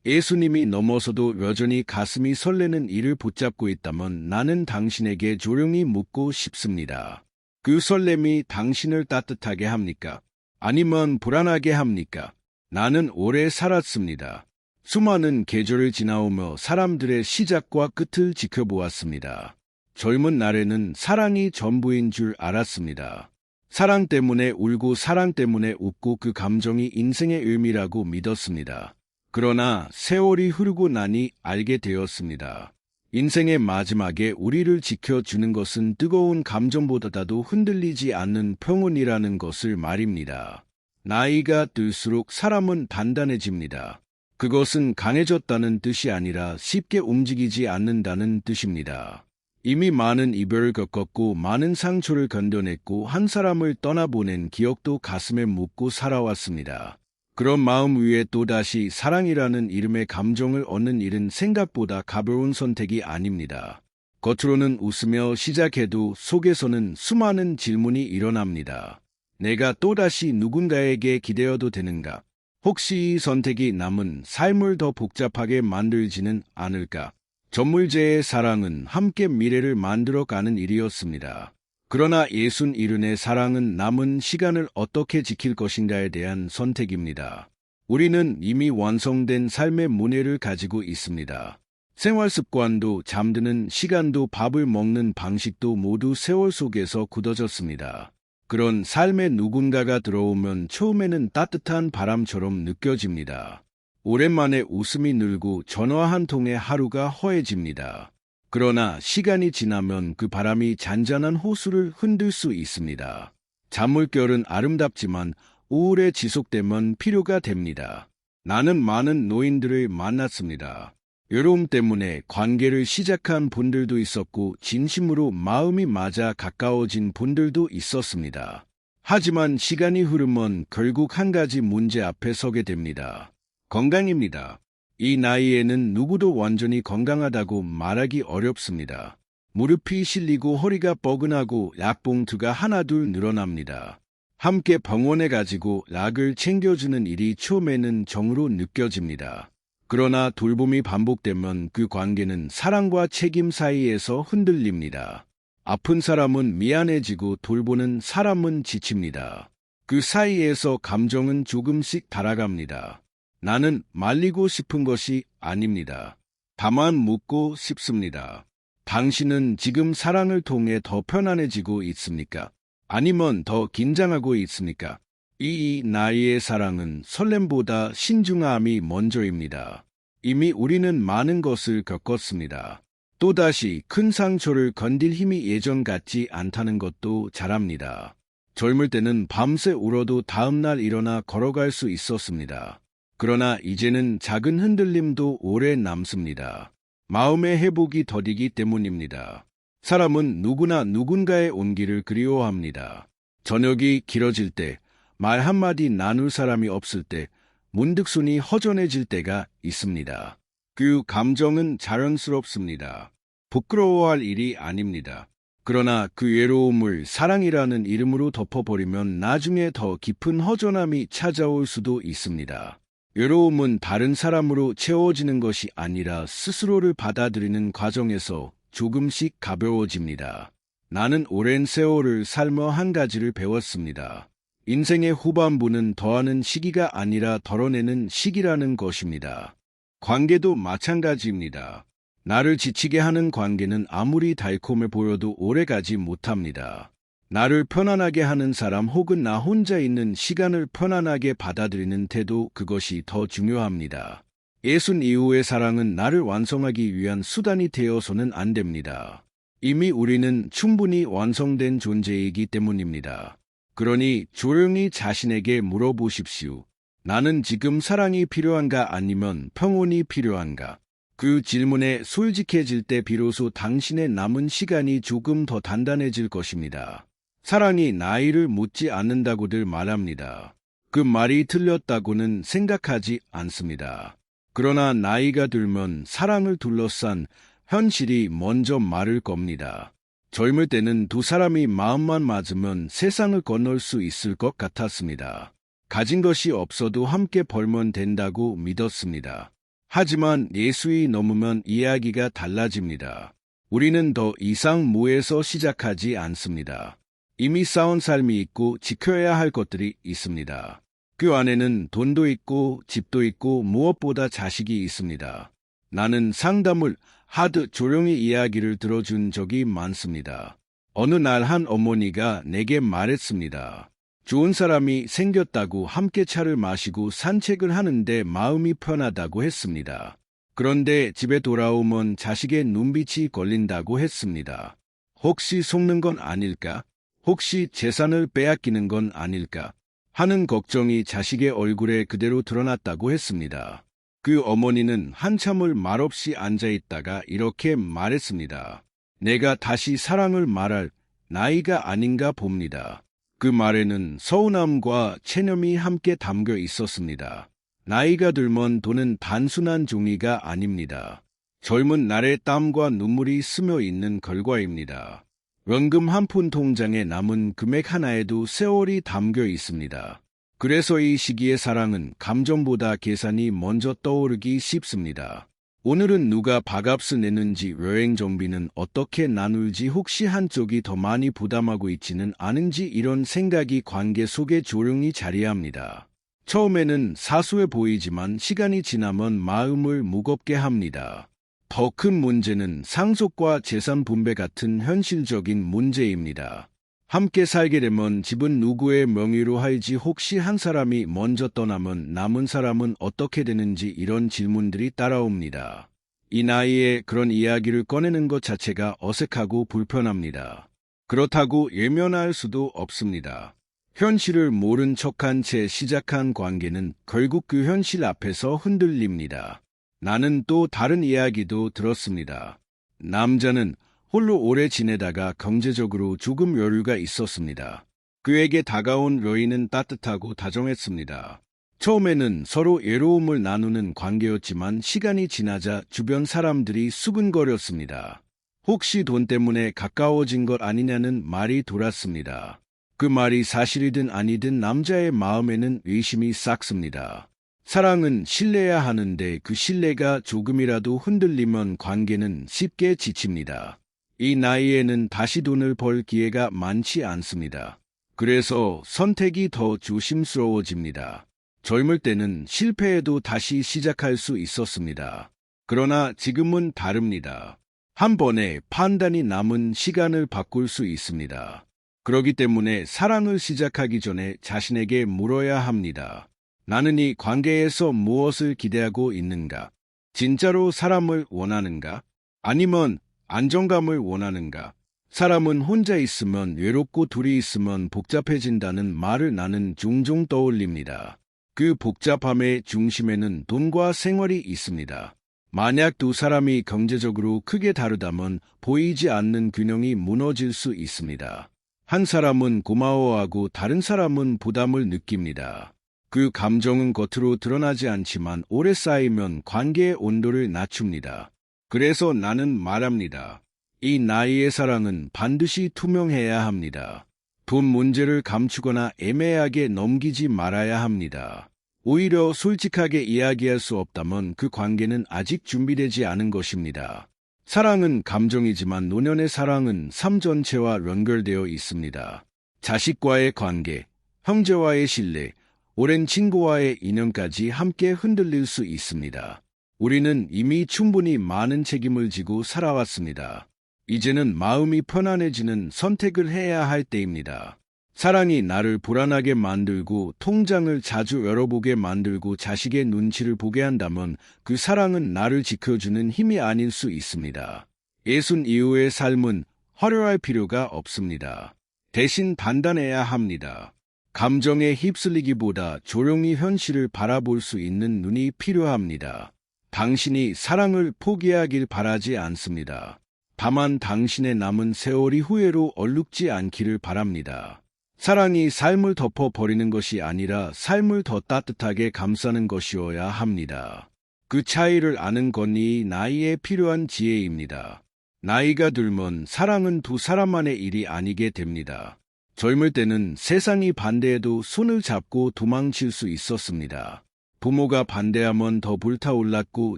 예수님이 넘어서도 여전히 가슴이 설레는 일을 붙잡고 있다면 나는 당신에게 조용히 묻고 싶습니다. 그 설렘이 당신을 따뜻하게 합니까? 아니면 불안하게 합니까? 나는 오래 살았습니다. 수많은 계절을 지나오며 사람들의 시작과 끝을 지켜보았습니다. 젊은 날에는 사랑이 전부인 줄 알았습니다. 사랑 때문에 울고 사랑 때문에 웃고 그 감정이 인생의 의미라고 믿었습니다. 그러나 세월이 흐르고 나니 알게 되었습니다. 인생의 마지막에 우리를 지켜주는 것은 뜨거운 감정보다도 흔들리지 않는 평온이라는 것을 말입니다. 나이가 들수록 사람은 단단해집니다. 그것은 강해졌다는 뜻이 아니라 쉽게 움직이지 않는다는 뜻입니다. 이미 많은 이별을 겪었고 많은 상처를 견뎌냈고 한 사람을 떠나보낸 기억도 가슴에 묻고 살아왔습니다. 그런 마음 위에 또다시 사랑이라는 이름의 감정을 얻는 일은 생각보다 가벼운 선택이 아닙니다. 겉으로는 웃으며 시작해도 속에서는 수많은 질문이 일어납니다. 내가 또다시 누군가에게 기대어도 되는가? 혹시 이 선택이 남은 삶을 더 복잡하게 만들지는 않을까? 전물제의 사랑은 함께 미래를 만들어가는 일이었습니다. 그러나 61의 사랑은 남은 시간을 어떻게 지킬 것인가에 대한 선택입니다. 우리는 이미 완성된 삶의 문해를 가지고 있습니다. 생활 습관도 잠드는 시간도 밥을 먹는 방식도 모두 세월 속에서 굳어졌습니다. 그런 삶에 누군가가 들어오면 처음에는 따뜻한 바람처럼 느껴집니다. 오랜만에 웃음이 늘고 전화 한 통에 하루가 허해집니다. 그러나 시간이 지나면 그 바람이 잔잔한 호수를 흔들 수 있습니다. 잔물결은 아름답지만 오래 지속되면 필요가 됩니다. 나는 많은 노인들을 만났습니다. 외로움 때문에 관계를 시작한 분들도 있었고 진심으로 마음이 맞아 가까워진 분들도 있었습니다. 하지만 시간이 흐르면 결국 한 가지 문제 앞에 서게 됩니다. 건강입니다. 이 나이에는 누구도 완전히 건강하다고 말하기 어렵습니다. 무릎이 실리고 허리가 뻐근하고 약봉투가 하나둘 늘어납니다. 함께 병원에 가지고 약을 챙겨주는 일이 처음에는 정으로 느껴집니다. 그러나 돌봄이 반복되면 그 관계는 사랑과 책임 사이에서 흔들립니다. 아픈 사람은 미안해지고 돌보는 사람은 지칩니다. 그 사이에서 감정은 조금씩 달아갑니다. 나는 말리고 싶은 것이 아닙니다. 다만 묻고 싶습니다. 당신은 지금 사랑을 통해 더 편안해지고 있습니까? 아니면 더 긴장하고 있습니까? 이 나이의 사랑은 설렘보다 신중함이 먼저입니다. 이미 우리는 많은 것을 겪었습니다. 또다시 큰 상처를 건딜 힘이 예전 같지 않다는 것도 잘 압니다. 젊을 때는 밤새 울어도 다음날 일어나 걸어갈 수 있었습니다. 그러나 이제는 작은 흔들림도 오래 남습니다. 마음의 회복이 더디기 때문입니다. 사람은 누구나 누군가의 온기를 그리워합니다. 저녁이 길어질 때, 말 한마디 나눌 사람이 없을 때, 문득 손이 허전해질 때가 있습니다. 그 감정은 자연스럽습니다. 부끄러워할 일이 아닙니다. 그러나 그 외로움을 사랑이라는 이름으로 덮어버리면 나중에 더 깊은 허전함이 찾아올 수도 있습니다. 외로움은 다른 사람으로 채워지는 것이 아니라 스스로를 받아들이는 과정에서 조금씩 가벼워집니다. 나는 오랜 세월을 살며 한 가지를 배웠습니다. 인생의 후반부는 더하는 시기가 아니라 덜어내는 시기라는 것입니다. 관계도 마찬가지입니다. 나를 지치게 하는 관계는 아무리 달콤해 보여도 오래가지 못합니다. 나를 편안하게 하는 사람 혹은 나 혼자 있는 시간을 편안하게 받아들이는 태도, 그것이 더 중요합니다. 예순 이후의 사랑은 나를 완성하기 위한 수단이 되어서는 안 됩니다. 이미 우리는 충분히 완성된 존재이기 때문입니다. 그러니 조용히 자신에게 물어보십시오. 나는 지금 사랑이 필요한가 아니면 평온이 필요한가? 그 질문에 솔직해질 때 비로소 당신의 남은 시간이 조금 더 단단해질 것입니다. 사랑이 나이를 묻지 않는다고들 말합니다. 그 말이 틀렸다고는 생각하지 않습니다. 그러나 나이가 들면 사랑을 둘러싼 현실이 먼저 말을 겁니다. 젊을 때는 두 사람이 마음만 맞으면 세상을 건널 수 있을 것 같았습니다. 가진 것이 없어도 함께 벌면 된다고 믿었습니다. 하지만 예수이 넘으면 이야기가 달라집니다. 우리는 더 이상 무에서 시작하지 않습니다. 이미 쌓은 삶이 있고 지켜야 할 것들이 있습니다. 그 안에는 돈도 있고 집도 있고 무엇보다 자식이 있습니다. 나는 상담을 하듯 조용히 이야기를 들어준 적이 많습니다. 어느 날 한 어머니가 내게 말했습니다. 좋은 사람이 생겼다고 함께 차를 마시고 산책을 하는데 마음이 편하다고 했습니다. 그런데 집에 돌아오면 자식의 눈빛이 걸린다고 했습니다. 혹시 속는 건 아닐까? 혹시 재산을 빼앗기는 건 아닐까? 하는 걱정이 자식의 얼굴에 그대로 드러났다고 했습니다. 그 어머니는 한참을 말없이 앉아있다가 이렇게 말했습니다. 내가 다시 사랑을 말할 나이가 아닌가 봅니다. 그 말에는 서운함과 체념이 함께 담겨 있었습니다. 나이가 들면 돈은 단순한 종이가 아닙니다. 젊은 날의 땀과 눈물이 스며 있는 결과입니다. 원금 한 푼 통장에 남은 금액 하나에도 세월이 담겨 있습니다. 그래서 이 시기의 사랑은 감정보다 계산이 먼저 떠오르기 쉽습니다. 오늘은 누가 밥값을 내는지 여행 정비는 어떻게 나눌지 혹시 한쪽이 더 많이 부담하고 있지는 않은지 이런 생각이 관계 속에 조용히 자리합니다. 처음에는 사소해 보이지만 시간이 지나면 마음을 무겁게 합니다. 더 큰 문제는 상속과 재산 분배 같은 현실적인 문제입니다. 함께 살게 되면 집은 누구의 명의로 할지 혹시 한 사람이 먼저 떠나면 남은 사람은 어떻게 되는지 이런 질문들이 따라옵니다. 이 나이에 그런 이야기를 꺼내는 것 자체가 어색하고 불편합니다. 그렇다고 예면할 수도 없습니다. 현실을 모른 척한 채 시작한 관계는 결국 그 현실 앞에서 흔들립니다. 나는 또 다른 이야기도 들었습니다. 남자는 홀로 오래 지내다가 경제적으로 조금 여유가 있었습니다. 그에게 다가온 여인은 따뜻하고 다정했습니다. 처음에는 서로 외로움을 나누는 관계였지만 시간이 지나자 주변 사람들이 수근거렸습니다. 혹시 돈 때문에 가까워진 것 아니냐는 말이 돌았습니다. 그 말이 사실이든 아니든 남자의 마음에는 의심이 싹습니다. 사랑은 신뢰해야 하는데 그 신뢰가 조금이라도 흔들리면 관계는 쉽게 지칩니다. 이 나이에는 다시 돈을 벌 기회가 많지 않습니다. 그래서 선택이 더 조심스러워집니다. 젊을 때는 실패해도 다시 시작할 수 있었습니다. 그러나 지금은 다릅니다. 한 번에 판단이 남은 시간을 바꿀 수 있습니다. 그렇기 때문에 사랑을 시작하기 전에 자신에게 물어야 합니다. 나는 이 관계에서 무엇을 기대하고 있는가? 진짜로 사람을 원하는가? 아니면 안정감을 원하는가? 사람은 혼자 있으면 외롭고 둘이 있으면 복잡해진다는 말을 나는 종종 떠올립니다. 그 복잡함의 중심에는 돈과 생활이 있습니다. 만약 두 사람이 경제적으로 크게 다르다면 보이지 않는 균형이 무너질 수 있습니다. 한 사람은 고마워하고 다른 사람은 부담을 느낍니다. 그 감정은 겉으로 드러나지 않지만 오래 쌓이면 관계의 온도를 낮춥니다. 그래서 나는 말합니다. 이 나이의 사랑은 반드시 투명해야 합니다. 돈 문제를 감추거나 애매하게 넘기지 말아야 합니다. 오히려 솔직하게 이야기할 수 없다면 그 관계는 아직 준비되지 않은 것입니다. 사랑은 감정이지만 노년의 사랑은 삶 전체와 연결되어 있습니다. 자식과의 관계, 형제와의 신뢰, 오랜 친구와의 인연까지 함께 흔들릴 수 있습니다. 우리는 이미 충분히 많은 책임을 지고 살아왔습니다. 이제는 마음이 편안해지는 선택을 해야 할 때입니다. 사랑이 나를 불안하게 만들고 통장을 자주 열어보게 만들고 자식의 눈치를 보게 한다면 그 사랑은 나를 지켜주는 힘이 아닐 수 있습니다. 예순 이후의 삶은 화려할 필요가 없습니다. 대신 단단해야 합니다. 감정에 휩쓸리기보다 조용히 현실을 바라볼 수 있는 눈이 필요합니다. 당신이 사랑을 포기하길 바라지 않습니다. 다만 당신의 남은 세월이 후회로 얼룩지 않기를 바랍니다. 사랑이 삶을 덮어버리는 것이 아니라 삶을 더 따뜻하게 감싸는 것이어야 합니다. 그 차이를 아는 건이 나이에 필요한 지혜입니다. 나이가 들면 사랑은 두 사람만의 일이 아니게 됩니다. 젊을 때는 세상이 반대해도 손을 잡고 도망칠 수 있었습니다. 부모가 반대하면 더 불타올랐고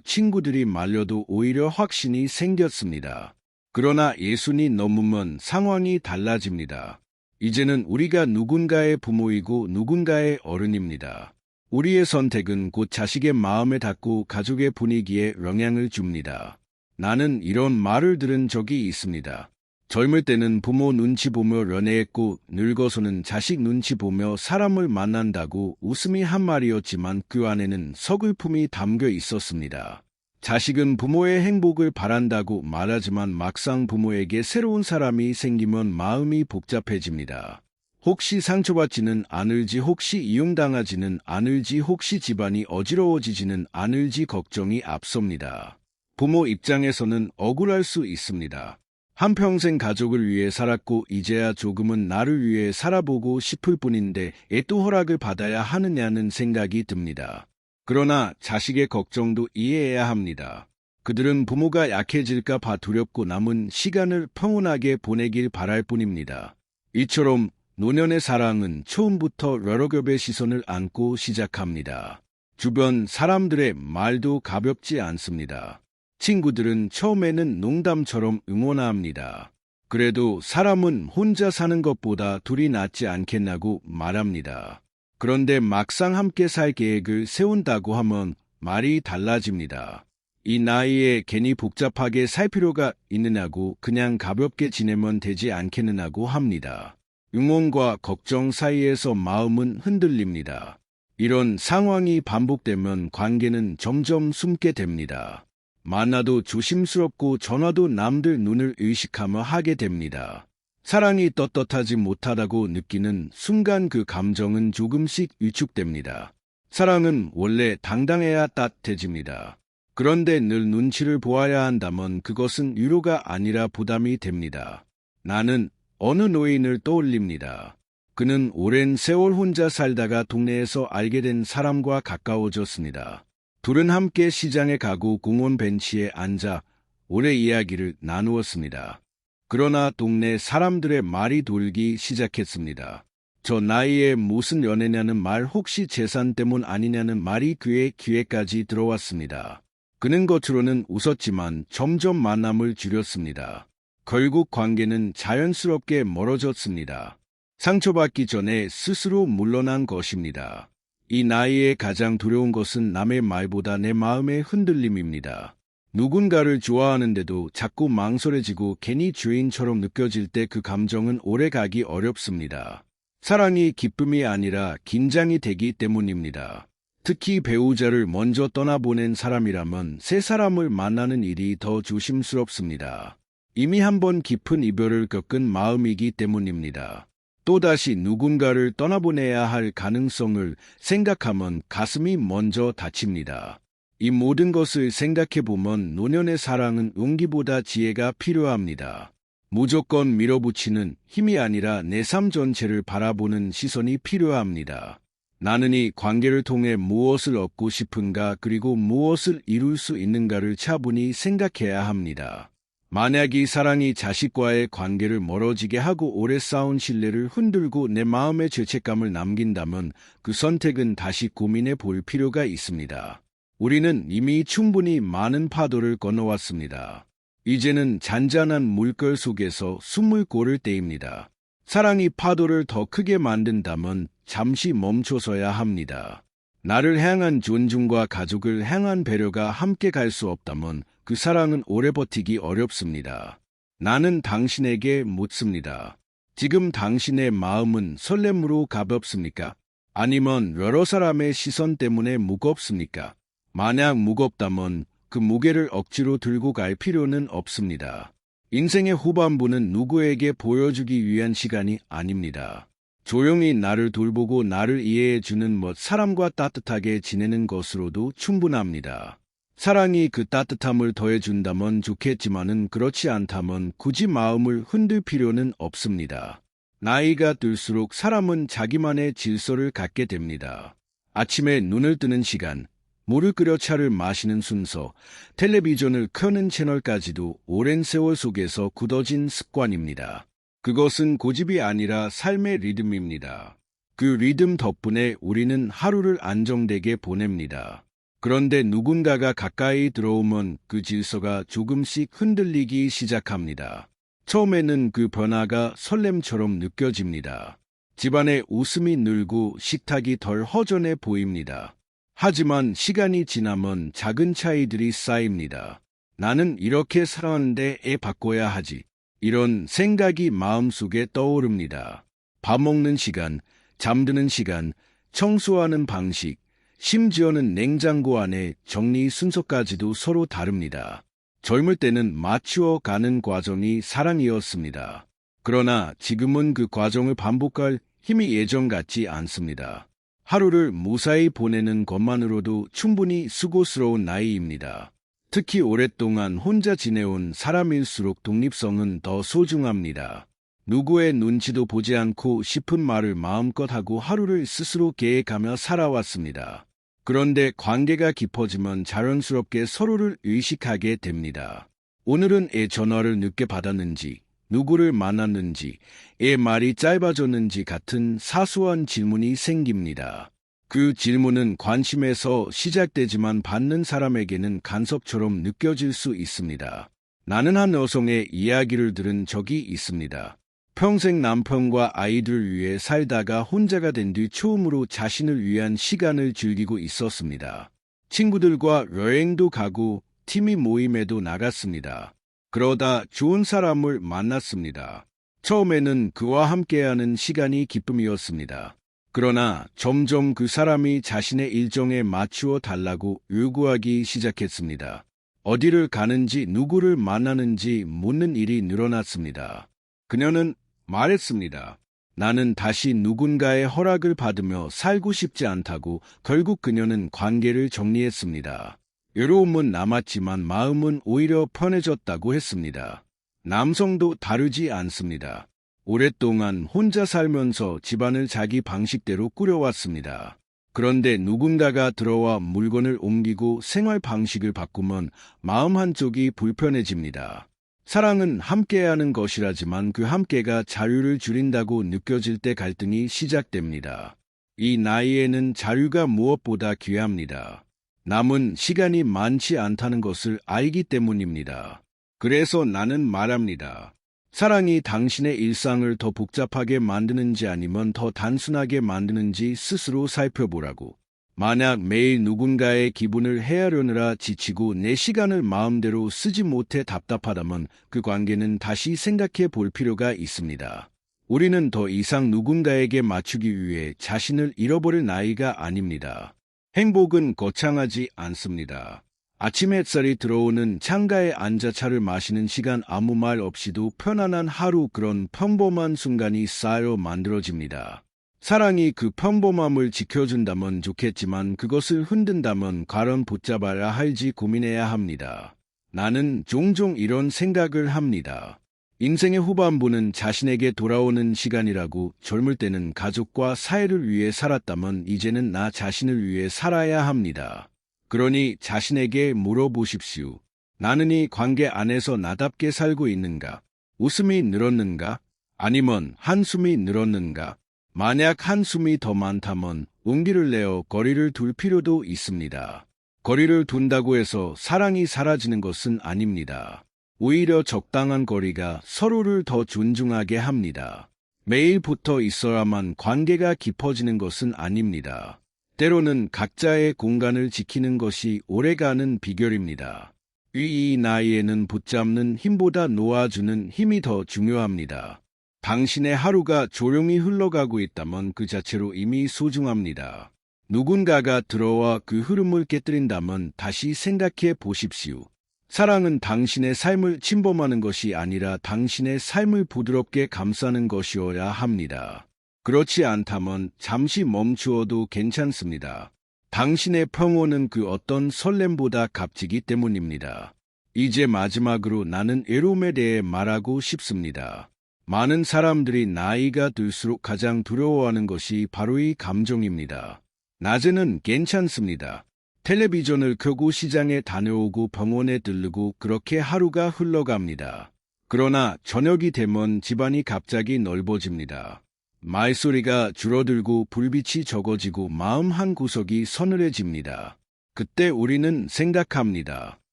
친구들이 말려도 오히려 확신이 생겼습니다. 그러나 예순이 넘으면 상황이 달라집니다. 이제는 우리가 누군가의 부모이고 누군가의 어른입니다. 우리의 선택은 곧 자식의 마음에 닿고 가족의 분위기에 영향을 줍니다. 나는 이런 말을 들은 적이 있습니다. 젊을 때는 부모 눈치 보며 연애했고 늙어서는 자식 눈치 보며 사람을 만난다고 웃음이 한 말이었지만 그 안에는 서글픔이 담겨 있었습니다. 자식은 부모의 행복을 바란다고 말하지만 막상 부모에게 새로운 사람이 생기면 마음이 복잡해집니다. 혹시 상처받지는 않을지, 혹시 이용당하지는 않을지, 혹시 집안이 어지러워지지는 않을지 걱정이 앞섭니다. 부모 입장에서는 억울할 수 있습니다. 한평생 가족을 위해 살았고 이제야 조금은 나를 위해 살아보고 싶을 뿐인데 또 허락을 받아야 하느냐는 생각이 듭니다. 그러나 자식의 걱정도 이해해야 합니다. 그들은 부모가 약해질까 봐 두렵고 남은 시간을 평온하게 보내길 바랄 뿐입니다. 이처럼 노년의 사랑은 처음부터 여러 겹의 시선을 안고 시작합니다. 주변 사람들의 말도 가볍지 않습니다. 친구들은 처음에는 농담처럼 응원합니다. 그래도 사람은 혼자 사는 것보다 둘이 낫지 않겠냐고 말합니다. 그런데 막상 함께 살 계획을 세운다고 하면 말이 달라집니다. 이 나이에 괜히 복잡하게 살 필요가 있느냐고 그냥 가볍게 지내면 되지 않겠느냐고 합니다. 응원과 걱정 사이에서 마음은 흔들립니다. 이런 상황이 반복되면 관계는 점점 숨게 됩니다. 만나도 조심스럽고 전화도 남들 눈을 의식하며 하게 됩니다. 사랑이 떳떳하지 못하다고 느끼는 순간 그 감정은 조금씩 위축됩니다. 사랑은 원래 당당해야 따뜻해집니다. 그런데 늘 눈치를 보아야 한다면 그것은 위로가 아니라 부담이 됩니다. 나는 어느 노인을 떠올립니다. 그는 오랜 세월 혼자 살다가 동네에서 알게 된 사람과 가까워졌습니다. 둘은 함께 시장에 가고 공원 벤치에 앉아 오래 이야기를 나누었습니다. 그러나 동네 사람들의 말이 돌기 시작했습니다. 저 나이에 무슨 연애냐는 말, 혹시 재산 때문 아니냐는 말이 그의 귀에까지 들어왔습니다. 그는 겉으로는 웃었지만 점점 만남을 줄였습니다. 결국 관계는 자연스럽게 멀어졌습니다. 상처받기 전에 스스로 물러난 것입니다. 이 나이에 가장 두려운 것은 남의 말보다 내 마음의 흔들림입니다. 누군가를 좋아하는데도 자꾸 망설여지고 괜히 죄인처럼 느껴질 때 그 감정은 오래가기 어렵습니다. 사랑이 기쁨이 아니라 긴장이 되기 때문입니다. 특히 배우자를 먼저 떠나보낸 사람이라면 새 사람을 만나는 일이 더 조심스럽습니다. 이미 한번 깊은 이별을 겪은 마음이기 때문입니다. 또다시 누군가를 떠나보내야 할 가능성을 생각하면 가슴이 먼저 다칩니다. 이 모든 것을 생각해보면 노년의 사랑은 용기보다 지혜가 필요합니다. 무조건 밀어붙이는 힘이 아니라 내 삶 전체를 바라보는 시선이 필요합니다. 나는 이 관계를 통해 무엇을 얻고 싶은가, 그리고 무엇을 이룰 수 있는가를 차분히 생각해야 합니다. 만약 이 사랑이 자식과의 관계를 멀어지게 하고 오래 쌓은 신뢰를 흔들고 내 마음의 죄책감을 남긴다면 그 선택은 다시 고민해 볼 필요가 있습니다. 우리는 이미 충분히 많은 파도를 건너왔습니다. 이제는 잔잔한 물결 속에서 숨을 고를 때입니다. 사랑이 파도를 더 크게 만든다면 잠시 멈춰서야 합니다. 나를 향한 존중과 가족을 향한 배려가 함께 갈 수 없다면 그 사랑은 오래 버티기 어렵습니다. 나는 당신에게 묻습니다. 지금 당신의 마음은 설렘으로 가볍습니까? 아니면 여러 사람의 시선 때문에 무겁습니까? 만약 무겁다면 그 무게를 억지로 들고 갈 필요는 없습니다. 인생의 후반부는 누구에게 보여주기 위한 시간이 아닙니다. 조용히 나를 돌보고 나를 이해해주는 사람과 따뜻하게 지내는 것으로도 충분합니다. 사랑이 그 따뜻함을 더해준다면 좋겠지만은 그렇지 않다면 굳이 마음을 흔들 필요는 없습니다. 나이가 들수록 사람은 자기만의 질서를 갖게 됩니다. 아침에 눈을 뜨는 시간, 물을 끓여 차를 마시는 순서, 텔레비전을 켜는 채널까지도 오랜 세월 속에서 굳어진 습관입니다. 그것은 고집이 아니라 삶의 리듬입니다. 그 리듬 덕분에 우리는 하루를 안정되게 보냅니다. 그런데 누군가가 가까이 들어오면 그 질서가 조금씩 흔들리기 시작합니다. 처음에는 그 변화가 설렘처럼 느껴집니다. 집안의 웃음이 늘고 식탁이 덜 허전해 보입니다. 하지만 시간이 지나면 작은 차이들이 쌓입니다. 나는 이렇게 살았는데 애 바꿔야 하지. 이런 생각이 마음속에 떠오릅니다. 밥 먹는 시간, 잠드는 시간, 청소하는 방식, 심지어는 냉장고 안에 정리 순서까지도 서로 다릅니다. 젊을 때는 맞추어 가는 과정이 사랑이었습니다. 그러나 지금은 그 과정을 반복할 힘이 예전 같지 않습니다. 하루를 무사히 보내는 것만으로도 충분히 수고스러운 나이입니다. 특히 오랫동안 혼자 지내온 사람일수록 독립성은 더 소중합니다. 누구의 눈치도 보지 않고 싶은 말을 마음껏 하고 하루를 스스로 계획하며 살아왔습니다. 그런데 관계가 깊어지면 자연스럽게 서로를 의식하게 됩니다. 오늘은 애 전화를 늦게 받았는지, 누구를 만났는지, 애 말이 짧아졌는지 같은 사소한 질문이 생깁니다. 그 질문은 관심에서 시작되지만 받는 사람에게는 간섭처럼 느껴질 수 있습니다. 나는 한 여성의 이야기를 들은 적이 있습니다. 평생 남편과 아이들 위해 살다가 혼자가 된 뒤 처음으로 자신을 위한 시간을 즐기고 있었습니다. 친구들과 여행도 가고 팀이 모임에도 나갔습니다. 그러다 좋은 사람을 만났습니다. 처음에는 그와 함께하는 시간이 기쁨이었습니다. 그러나 점점 그 사람이 자신의 일정에 맞추어 달라고 요구하기 시작했습니다. 어디를 가는지 누구를 만나는지 묻는 일이 늘어났습니다. 그녀는 말했습니다. 나는 다시 누군가의 허락을 받으며 살고 싶지 않다고. 결국 그녀는 관계를 정리했습니다. 외로움은 남았지만 마음은 오히려 편해졌다고 했습니다. 남성도 다르지 않습니다. 오랫동안 혼자 살면서 집안을 자기 방식대로 꾸려왔습니다. 그런데 누군가가 들어와 물건을 옮기고 생활 방식을 바꾸면 마음 한쪽이 불편해집니다. 사랑은 함께하는 것이라지만 그 함께가 자유를 줄인다고 느껴질 때 갈등이 시작됩니다. 이 나이에는 자유가 무엇보다 귀합니다. 남은 시간이 많지 않다는 것을 알기 때문입니다. 그래서 나는 말합니다. 사랑이 당신의 일상을 더 복잡하게 만드는지 아니면 더 단순하게 만드는지 스스로 살펴보라고. 만약 매일 누군가의 기분을 헤아려느라 지치고 내 시간을 마음대로 쓰지 못해 답답하다면 그 관계는 다시 생각해 볼 필요가 있습니다. 우리는 더 이상 누군가에게 맞추기 위해 자신을 잃어버릴 나이가 아닙니다. 행복은 거창하지 않습니다. 아침 햇살이 들어오는 창가에 앉아 차를 마시는 시간, 아무 말 없이도 편안한 하루, 그런 평범한 순간이 쌓여 만들어집니다. 사랑이 그 평범함을 지켜준다면 좋겠지만 그것을 흔든다면 과연 붙잡아야 할지 고민해야 합니다. 나는 종종 이런 생각을 합니다. 인생의 후반부는 자신에게 돌아오는 시간이라고. 젊을 때는 가족과 사회를 위해 살았다면 이제는 나 자신을 위해 살아야 합니다. 그러니 자신에게 물어보십시오. 나는 이 관계 안에서 나답게 살고 있는가? 웃음이 늘었는가? 아니면 한숨이 늘었는가? 만약 한숨이 더 많다면 용기를 내어 거리를 둘 필요도 있습니다. 거리를 둔다고 해서 사랑이 사라지는 것은 아닙니다. 오히려 적당한 거리가 서로를 더 존중하게 합니다. 매일 붙어 있어야만 관계가 깊어지는 것은 아닙니다. 때로는 각자의 공간을 지키는 것이 오래가는 비결입니다. 이 나이에는 붙잡는 힘보다 놓아주는 힘이 더 중요합니다. 당신의 하루가 조용히 흘러가고 있다면 그 자체로 이미 소중합니다. 누군가가 들어와 그 흐름을 깨뜨린다면 다시 생각해 보십시오. 사랑은 당신의 삶을 침범하는 것이 아니라 당신의 삶을 부드럽게 감싸는 것이어야 합니다. 그렇지 않다면 잠시 멈추어도 괜찮습니다. 당신의 평온은 그 어떤 설렘보다 값지기 때문입니다. 이제 마지막으로 나는 외로움에 대해 말하고 싶습니다. 많은 사람들이 나이가 들수록 가장 두려워하는 것이 바로 이 감정입니다. 낮에는 괜찮습니다. 텔레비전을 켜고 시장에 다녀오고 병원에 들르고 그렇게 하루가 흘러갑니다. 그러나 저녁이 되면 집안이 갑자기 넓어집니다. 말소리가 줄어들고 불빛이 적어지고 마음 한 구석이 서늘해집니다. 그때 우리는 생각합니다.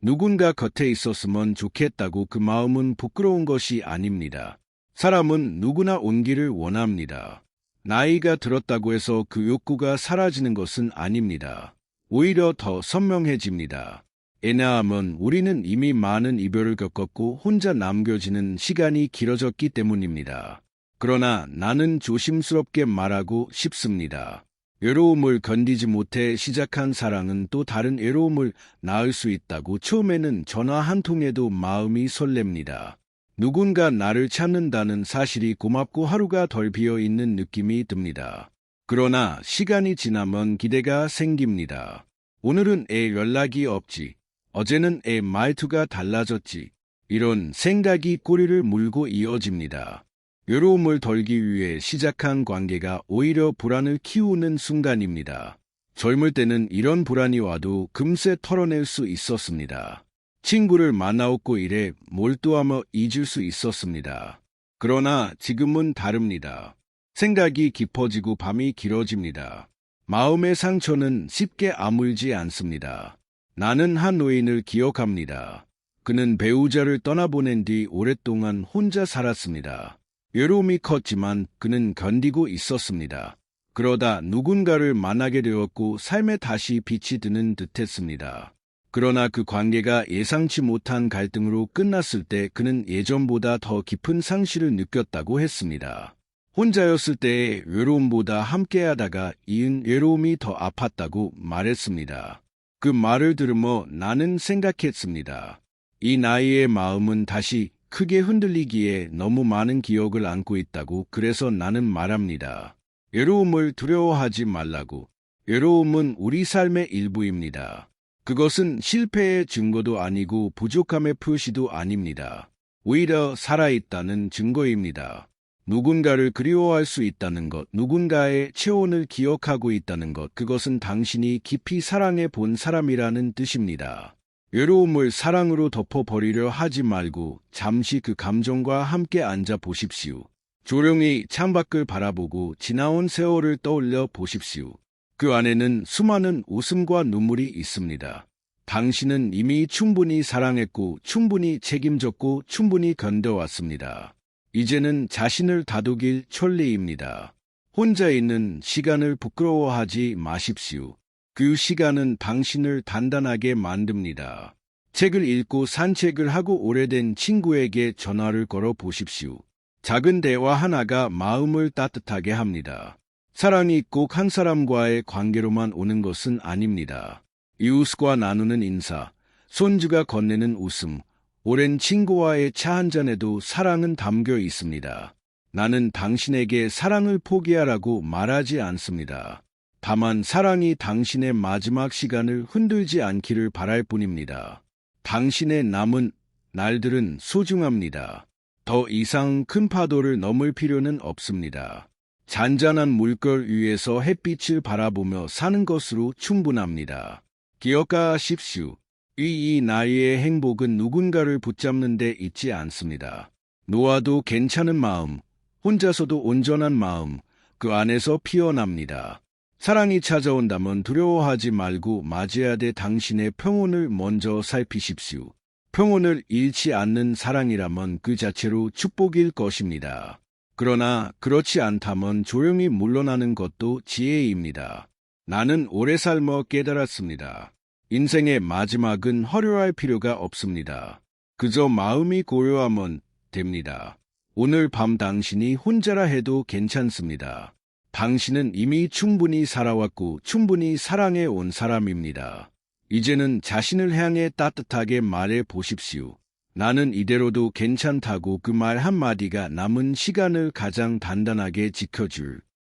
누군가 곁에 있었으면 좋겠다고. 그 마음은 부끄러운 것이 아닙니다. 사람은 누구나 온기를 원합니다. 나이가 들었다고 해서 그 욕구가 사라지는 것은 아닙니다. 오히려 더 선명해집니다. 왜냐하면 우리는 이미 많은 이별을 겪었고 혼자 남겨지는 시간이 길어졌기 때문입니다. 그러나 나는 조심스럽게 말하고 싶습니다. 외로움을 견디지 못해 시작한 사랑은 또 다른 외로움을 낳을 수 있다고. 처음에는 전화 한 통에도 마음이 설렙니다. 누군가 나를 찾는다는 사실이 고맙고 하루가 덜 비어있는 느낌이 듭니다. 그러나 시간이 지나면 기대가 생깁니다. 오늘은 애 연락이 없지. 어제는 애 말투가 달라졌지. 이런 생각이 꼬리를 물고 이어집니다. 외로움을 덜기 위해 시작한 관계가 오히려 불안을 키우는 순간입니다. 젊을 때는 이런 불안이 와도 금세 털어낼 수 있었습니다. 친구를 만나고 일에 몰두하며 잊을 수 있었습니다. 그러나 지금은 다릅니다. 생각이 깊어지고 밤이 길어집니다. 마음의 상처는 쉽게 아물지 않습니다. 나는 한 노인을 기억합니다. 그는 배우자를 떠나보낸 뒤 오랫동안 혼자 살았습니다. 외로움이 컸지만 그는 견디고 있었습니다. 그러다 누군가를 만나게 되었고 삶에 다시 빛이 드는 듯했습니다. 그러나 그 관계가 예상치 못한 갈등으로 끝났을 때 그는 예전보다 더 깊은 상실을 느꼈다고 했습니다. 혼자였을 때의 외로움보다 함께하다가 이은 외로움이 더 아팠다고 말했습니다. 그 말을 들으며 나는 생각했습니다. 이 나이의 마음은 다시 크게 흔들리기에 너무 많은 기억을 안고 있다고. 그래서 나는 말합니다. 외로움을 두려워하지 말라고. 외로움은 우리 삶의 일부입니다. 그것은 실패의 증거도 아니고 부족함의 표시도 아닙니다. 오히려 살아있다는 증거입니다. 누군가를 그리워할 수 있다는 것, 누군가의 체온을 기억하고 있다는 것, 그것은 당신이 깊이 사랑해 본 사람이라는 뜻입니다. 외로움을 사랑으로 덮어버리려 하지 말고 잠시 그 감정과 함께 앉아 보십시오. 조용히 창밖을 바라보고 지나온 세월을 떠올려 보십시오. 그 안에는 수많은 웃음과 눈물이 있습니다. 당신은 이미 충분히 사랑했고 충분히 책임졌고 충분히 견뎌왔습니다. 이제는 자신을 다독일 천리입니다. 혼자 있는 시간을 부끄러워하지 마십시오. 그 시간은 당신을 단단하게 만듭니다. 책을 읽고 산책을 하고 오래된 친구에게 전화를 걸어 보십시오. 작은 대화 하나가 마음을 따뜻하게 합니다. 사랑이 꼭 한 사람과의 관계로만 오는 것은 아닙니다. 이웃과 나누는 인사, 손주가 건네는 웃음, 오랜 친구와의 차 한잔에도 사랑은 담겨 있습니다. 나는 당신에게 사랑을 포기하라고 말하지 않습니다. 다만 사랑이 당신의 마지막 시간을 흔들지 않기를 바랄 뿐입니다. 당신의 남은 날들은 소중합니다. 더 이상 큰 파도를 넘을 필요는 없습니다. 잔잔한 물결 위에서 햇빛을 바라보며 사는 것으로 충분합니다. 기억하십시오. 이 나이의 행복은 누군가를 붙잡는 데 있지 않습니다. 놓아도 괜찮은 마음, 혼자서도 온전한 마음, 그 안에서 피어납니다. 사랑이 찾아온다면 두려워하지 말고 맞이해야 될 당신의 평온을 먼저 살피십시오. 평온을 잃지 않는 사랑이라면 그 자체로 축복일 것입니다. 그러나 그렇지 않다면 조용히 물러나는 것도 지혜입니다. 나는 오래 삶아 깨달았습니다. 인생의 마지막은 화려할 필요가 없습니다. 그저 마음이 고요하면 됩니다. 오늘 밤 당신이 혼자라 해도 괜찮습니다. 당신은 이미 충분히 살아왔고 충분히 사랑해 온 사람입니다. 이제는 자신을 향해 따뜻하게 말해 보십시오. 나는 이대로도 괜찮다고. 그 말 한마디가 남은 시간을 가장 단단하게 지켜줄